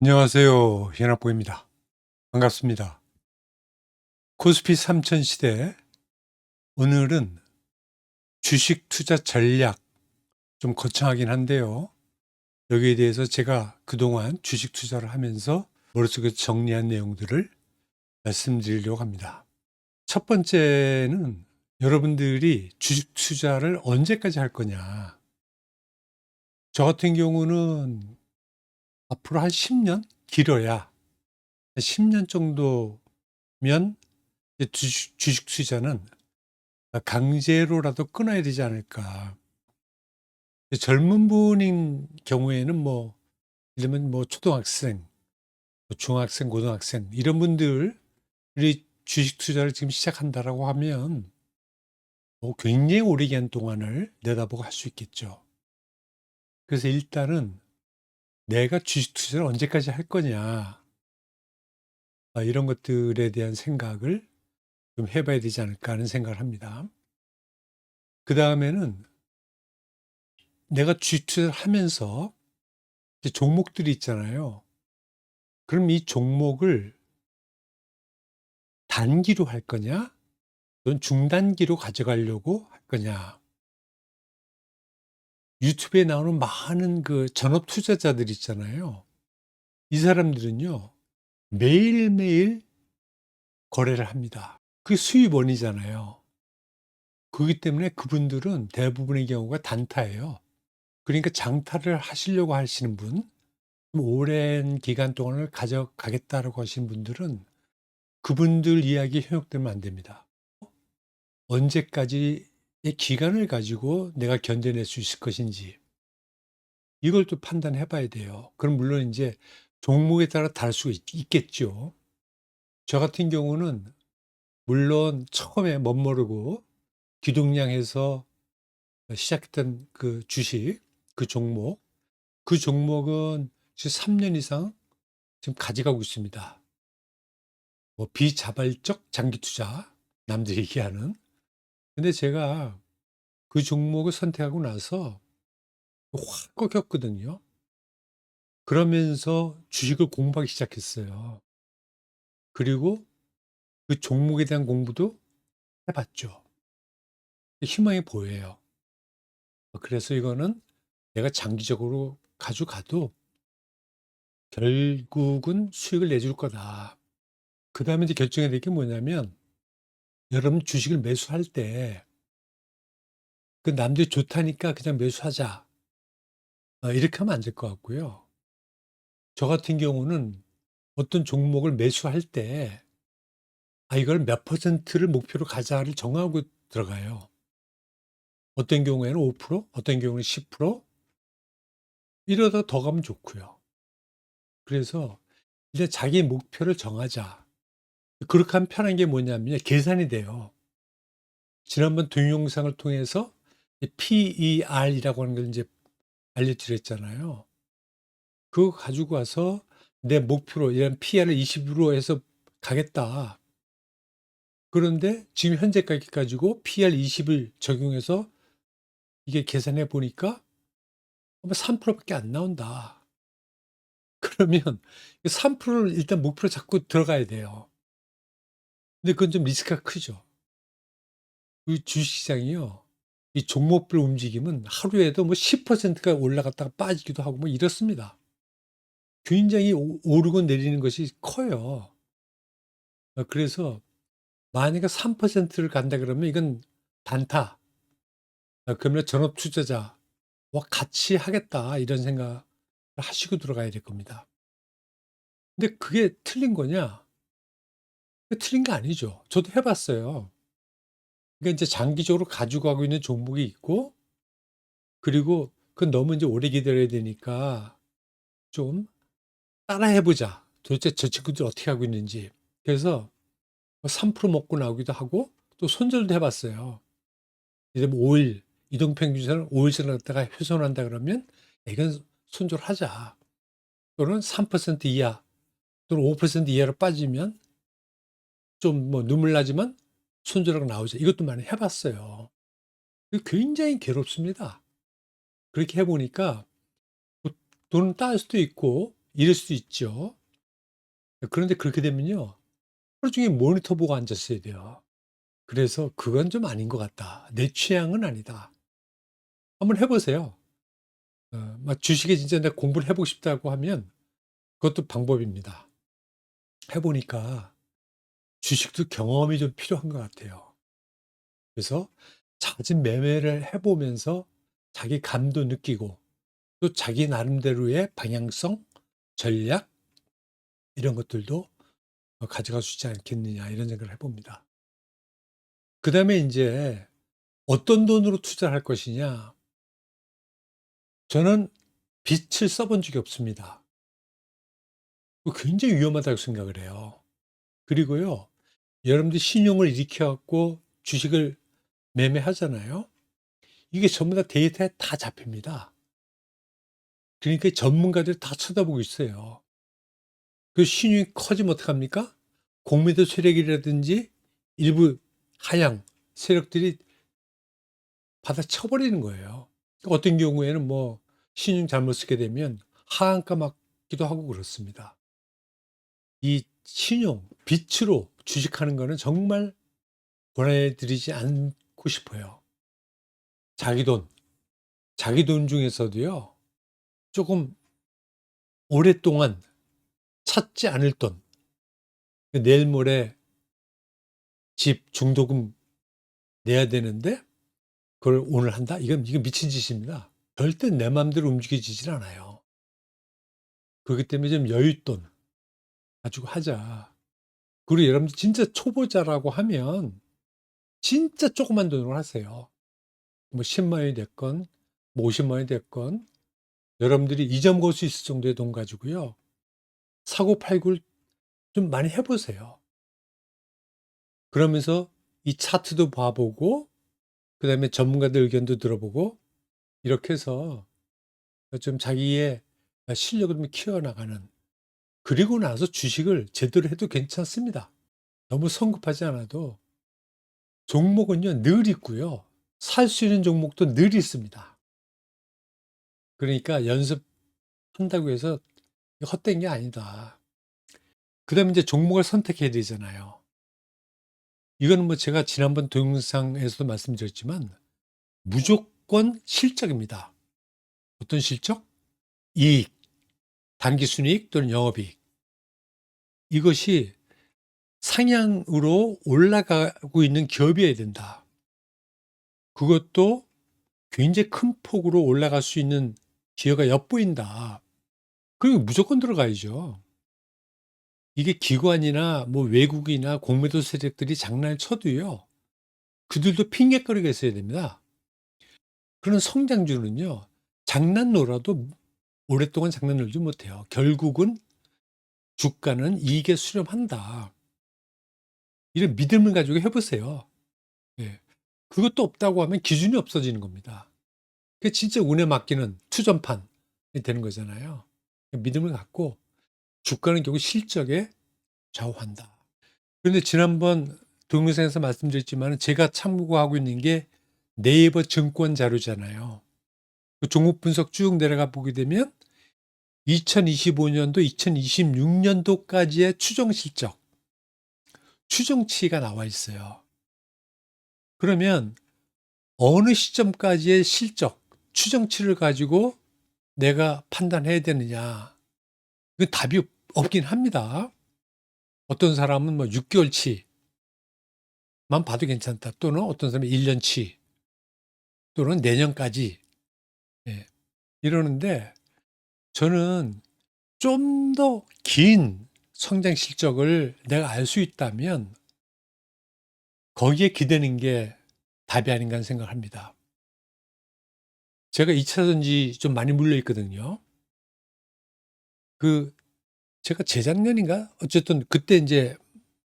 안녕하세요. 현학보입니다. 반갑습니다. 코스피 3000 시대, 오늘은 주식 투자 전략, 좀 거창하긴 한데요. 여기에 대해서 제가 그동안 주식 투자를 하면서 머릿속에 정리한 내용들을 말씀드리려고 합니다. 첫 번째는 여러분들이 주식 투자를 언제까지 할 거냐. 저 같은 경우는 앞으로 한 10년? 길어야 한 10년 정도면 이제 주식 투자는 강제로라도 끊어야 되지 않을까. 젊은 분인 경우에는 뭐 예를 들면 뭐 초등학생, 뭐 중학생, 고등학생 이런 분들이 주식 투자를 지금 시작한다라고 하면 뭐 굉장히 오래 기간 동안을 내다보고 할 수 있겠죠. 그래서 일단은 '내가 주식 투자를 언제까지 할 거냐.' 이런 것들에 대한 생각을 좀 해 봐야 되지 않을까 하는 생각을 합니다. 그다음에는 내가 주식 투자를 하면서 이제 종목들이 있잖아요. 그럼 이 종목을 단기로 할 거냐 또는 중단기로 가져가려고 할 거냐. 유튜브에 나오는 많은 그 전업 투자자들 있잖아요. 이 사람들은요, 매일매일 거래를 합니다. 그게 수입원이잖아요. 그렇기 때문에 그분들은 대부분의 경우가 단타예요. 그러니까 장타를 하시려고 하시는 분, 좀 오랜 기간 동안을 가져가겠다라고 하시는 분들은 그분들 이야기에 현혹되면 안 됩니다. 언제까지의 기간을 가지고 내가 견뎌낼 수 있을 것인지 이걸 또 판단해 봐야 돼요. 그럼 물론 인제 종목에 따라 다를 수가 있겠죠. 저 같은 경우는 물론 처음에 멋모르고 기동량해서 시작했던 그 주식, 그 종목은 지금 3년 이상 지금 가져가고 있습니다. 뭐 비자발적 장기 투자 남들이 얘기하는. 근데 제가 그 종목을 선택하고 나서 확 꺾였거든요. 그러면서 주식을 공부하기 시작했어요. 그리고 그 종목에 대한 공부도 해 봤죠. 희망이 보여요. 그래서 이거는 내가 장기적으로 가져가도 결국은 수익을 내줄 거다. 그다음에 이제 결정해야 될 게 뭐냐면 여러분 주식을 매수할 때 그 남들이 좋다니까 그냥 매수하자. 이렇게 하면 안 될 것 같고요. 저 같은 경우는 어떤 종목을 매수할 때 이걸 몇 퍼센트를 목표로 가자를 정하고 들어가요. 어떤 경우에는 5%, 어떤 경우는 10%, 이러다 더 가면 좋고요. 그래서 이제 자기 목표를 정하자. 그렇게 하면 편한 게 뭐냐면요. 계산이 돼요. 지난번 동영상을 통해서 이 PER이라고 하는 걸 인제 알려드렸잖아요. 그거 가지고 와서 내 목표로 이런 PER을 20으로 해서 가겠다. 그런데 지금 현재까지 가지고 PER 20을 적용해서 이게 계산해 보니까 3% 밖에 안 나온다. 그러면 3%를 일단 목표로 잡고 들어가야 돼요. 근데 그건 좀 리스크가 크죠. 이 주식시장이요. 이 종목별 움직임은 하루에도 뭐 10%가 올라갔다가 빠지기도 하고 뭐 이렇습니다. 굉장히 오르고 내리는 것이 커요. 그래서 만약에 3%를 간다 그러면 이건 단타. 그러면 전업 투자자와 같이 하겠다 이런 생각을 하시고 들어가야 될 겁니다. 근데 그게 틀린 거냐? 그게 틀린 게 아니죠. 저도 해 봤어요. 그러니까 인제 장기적으로 가지고 가고 있는 종목이 있고 그리고 그건 너무 인제 오래 기다려야 되니까 좀 따라해 보자. 도대체 저 친구들 어떻게 하고 있는지. 그래서 3% 먹고 나오기도 하고 또 손절도 해 봤어요. 이제 뭐 5일 이동평균선을 5 일선을 갖다가 훼손한다 그러면 이건 손절하자. 또는 3% 이하 또는 5% 이하로 빠지면 좀 뭐 눈물 나지만 손절하고 나오자. 이것도 많이 해 봤어요. 그 굉장히 괴롭습니다. 그렇게 해 보니까 뭐 돈은 딸 수도 있고 이럴 수 있죠. 그런데 그렇게 되면요. 하루 종일 모니터 보고 앉았어야 돼요. 그래서 '그건 좀 아닌 것 같다. 내 취향은 아니다.' 한번 해 보세요. 막 주식에 진짜 내가 공부를 해 보고 싶다고 하면 그것도 방법입니다. 해 보니까 주식도 경험이 좀 필요한 것 같아요. 그래서 잦은 매매를 해 보면서 자기 감도 느끼고 또 자기 나름대로의 방향성, 전략 이런 것들도 가져갈 수 있지 않겠느냐 이런 생각을 해 봅니다. 그다음에 인제 어떤 돈으로 투자를 할 것이냐. 저는 빚을 써본 적이 없습니다. 굉장히 위험하다고 생각을 해요. 그리고요. 여러분들이 신용을 일으켜 갖고 주식을 매매하잖아요. 이게 전부 다 데이터에 다 잡힙니다. 그러니까 전문가들이 다 쳐다보고 있어요. 그 신용이 커지면 어떡합니까? 공매도 세력이라든지 일부 하향 세력들이 받아쳐 버리는 거예요. 어떤 경우에는 뭐 신용 잘못 쓰게 되면 하한가 맞기도 하고 그렇습니다. 이 신용, 빚으로 주식하는 거는 정말 권해 드리지 않고 싶어요. 자기 돈, 자기 돈 중에서도요. 쪼금 오랫동안 찾지 않을 돈. 내일 모레 집 중도금 내야 되는데 그걸 오늘 한다? 이건 미친 짓입니다. 절대 내 맘대로 움직여지질 않아요. 그렇기 때문에 좀 여윳돈 가지고 하자. 그리고 여러분들 진짜 초보자라고 하면 진짜 조그만 돈으로 하세요. 뭐 10만 원이 됐건 뭐 50만 원이 됐건 여러분들이 이점 걸 수 있을 정도의 돈 가지고요. 사고 팔고를 좀 많이 해 보세요. 그러면서 이 차트도 봐 보고 그다음에 전문가들 의견도 들어보고 이렇게 해서 좀 자기의 실력을 좀 키워나가는 그리고 나서 주식을 제대로 해도 괜찮습니다. 너무 성급하지 않아도 종목은요 늘 있고요. 살 수 있는 종목도 늘 있습니다. 그러니까 연습한다고 해서 헛된 게 아니다. 그다음에 이제 종목을 선택해야 되잖아요. 이거는 뭐 제가 지난번 동영상에서도 말씀드렸지만 무조건 실적입니다. 어떤 실적? 이익, 단기순이익 또는 영업이익. 이것이 상향으로 올라가고 있는 기업이어야 된다. 그것도 굉장히 큰 폭으로 올라갈 수 있는 기회가 엿보인다. 그리고 무조건 들어가야죠. 이게 기관이나 뭐 외국이나 공매도 세력들이 장난을 쳐도요. 그들도 핑곗거리가 있어야 됩니다. 그런 성장주는요. 장난 놀아도 오랫동안 장난 놀지 못해요. 결국은 주가는 이익에 수렴한다. 이런 믿음을 가지고 해 보세요. 예. 그것도 없다고 하면 기준이 없어지는 겁니다. 그게 진짜 운에 맡기는 투전판이 되는 거잖아요. 믿음을 갖고 주가는 결국 실적에 좌우한다. 그런데 지난번 동영상에서 말씀드렸지만은 제가 참고하고 있는 게 네이버 증권 자료잖아요. 그 종목 분석 쭉 내려가 보게 되면 2025 년도, 2026 년도까지의 추정 실적, 추정치가 나와 있어요. 그러면 어느 시점까지의 실적, 추정치를 가지고 내가 판단해야 되느냐. 그 답이 없긴 합니다. 어떤 사람은 뭐 6개월치만 봐도 괜찮다. 또는 어떤 사람은 1년치 또는 내년까지. 예. 이러는데 저는 좀 더 긴 성장 실적을 내가 알 수 있다면 거기에 기대는 게 답이 아닌가 하는 생각을 합니다. 제가 2차 전지 좀 많이 물려 있거든요. 그 제가 재작년인가 어쨌든 그때 인제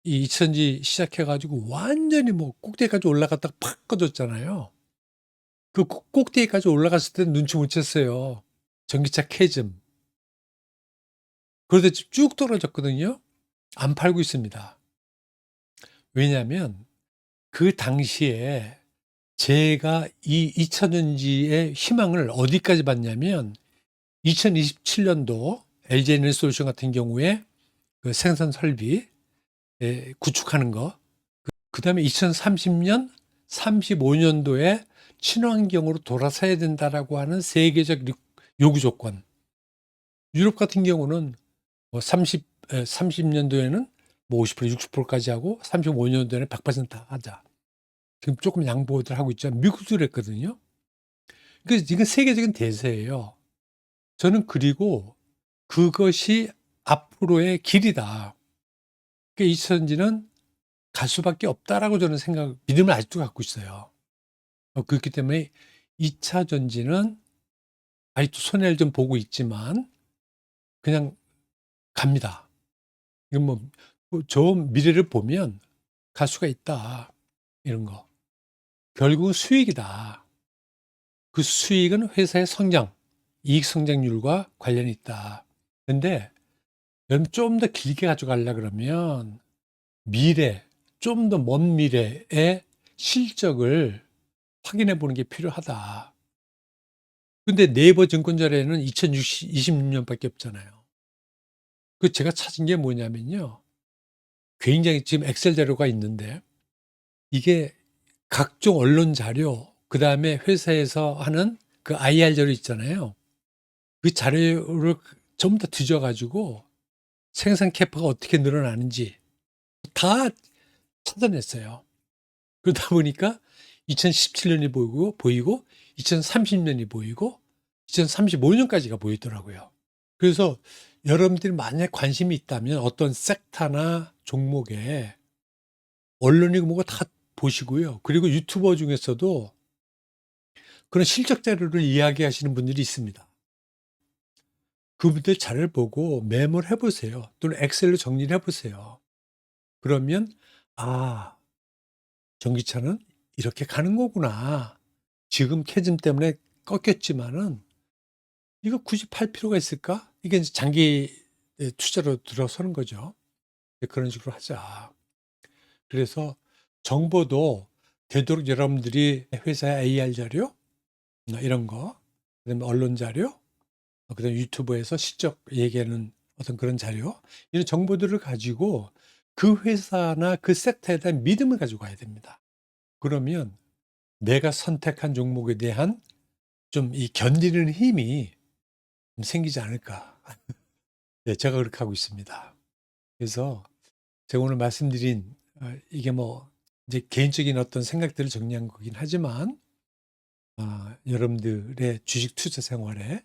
이 2차 전지 시작해 가지고 완전히 뭐 꼭대기까지 올라갔다가 팍 꺼졌잖아요. 그 꼭대기까지 올라갔을 때는 눈치 못 챘어요. 전기차 캐즘. 그러다 지금 쭉 떨어졌거든요. 안 팔고 있습니다. 왜냐하면 그 당시에 제가 이 2차 전지의 희망을 어디까지 봤냐면 2027 년도 LG에너지솔루션 같은 경우에 그 생산 설비 구축하는 거. 그다음에 2030년, 35년도에 친환경으로 돌아서야 된다라고 하는 세계적 요구 조건. 유럽 같은 경우는 뭐 30년도에는 뭐 50%, 60%까지 하고 35년도에는 100% 하자. 지금 조금 양보들 하고 있죠. 미국도 그랬거든요. 그래서 이건 세계적인 대세예요. 저는 그리고 그것이 앞으로의 길이다. 그러니까 2차전지는 갈 수밖에 없다라고 저는 믿음을 아직도 갖고 있어요. 그렇기 때문에 2차 전지는 아직도 손해를 좀 보고 있지만 그냥 갑니다. 이건 저 미래를 보면 갈 수가 있다. 이런 거. 결국은 수익이다. 그 수익은 회사의 성장, 이익 성장률과 관련이 있다. 근데 여러분 좀 더 길게 가져가려 그러면 미래, 좀 더 먼 미래의 실적을 확인해 보는 게 필요하다. 근데 네이버 증권자료에는 2026년밖에 없잖아요. 그 제가 찾은 게 뭐냐면요. 굉장히 지금 엑셀 자료가 있는데 이게 각종 언론 자료, 그다음에 회사에서 하는 그 IR 자료 있잖아요. 그 자료를 전부 다 뒤져 가지고 생산 캐파가 어떻게 늘어나는지 다 찾아냈어요. 그러다 보니까 2017년이 보이고 2030년이 보이고 2035년까지가 보이더라고요. 그래서 여러분들이 만약 관심이 있다면 어떤 섹터나 종목에 언론이고 뭐고 다 보시고요. 그리고 유튜버 중에서도 그런 실적 자료를 이야기하시는 분들이 있습니다. 그분들 자료를 보고 메모를 해 보세요. 또는 엑셀로 정리를 해 보세요. 그러면 '아 전기차는 이렇게 가는 거구나. 지금 캐즘 때문에 꺾였지만은 이거 굳이 팔 필요가 있을까?' 이게 인제 장기 투자로 들어서는 거죠. 그런 식으로 하자. 그래서 정보도 되도록 여러분들이 회사의 AR 자료 이런 거, 그다음에 언론 자료, 그다음에 유튜브에서 실적 얘기하는 어떤 그런 자료, 이런 정보들을 가지고 그 회사나 그 섹터에 대한 믿음을 가지고 가야 됩니다. 그러면 내가 선택한 종목에 대한 좀 이 견디는 힘이 좀 생기지 않을까. 네, 제가 그렇게 하고 있습니다. 그래서 제가 오늘 말씀드린 이게 뭐 이제 개인적인 어떤 생각들을 정리한 거긴 하지만 여러분들의 주식 투자 생활에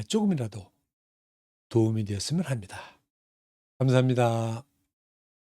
조금이라도 도움이 되었으면 합니다. 감사합니다.